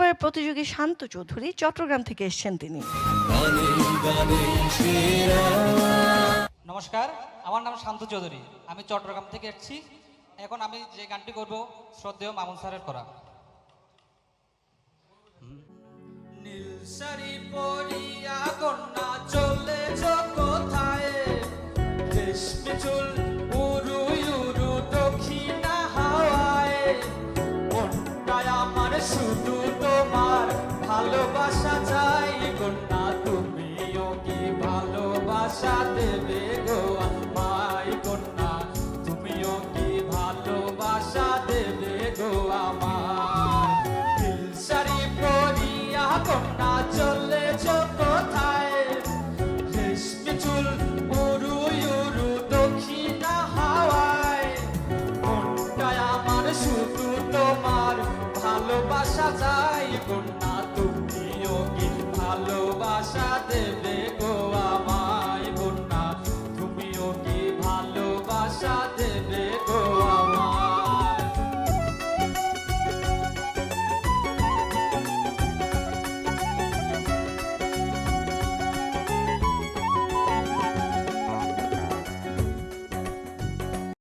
এবার প্রতিযোগী শান্ত চৌধুরী, চট্টগ্রাম থেকে এসেছেন তিনি। নমস্কার, আমার নাম শান্ত চৌধুরী, আমি চট্টগ্রাম থেকে এসেছি। এখন আমি যে গানটি করব শ্রদ্ধেয় মামুন স্যারের করা। নীল শাড়ি পরিয়া কন্যা চলেছ কোথায়, রেশমি চুল উরু উরু দক্ষিণা হাওয়ায়, মনটায় আমার শুধু তোমার ভালোবাসা চাই কন্যা, তুমিও কি ভালোবাসা দেবে গো আমায় কন্যা, তুমিও কি ভালোবাসা দেবে গো আমার। নীল শাড়ি পরিয়া কন্যা চলেছ কোথায়, রেশমি চুল উরু উরু দক্ষিণা হাওয়ায়, মনটায় আমার শুধু তোমার ভালোবাসা চাই কন্যা,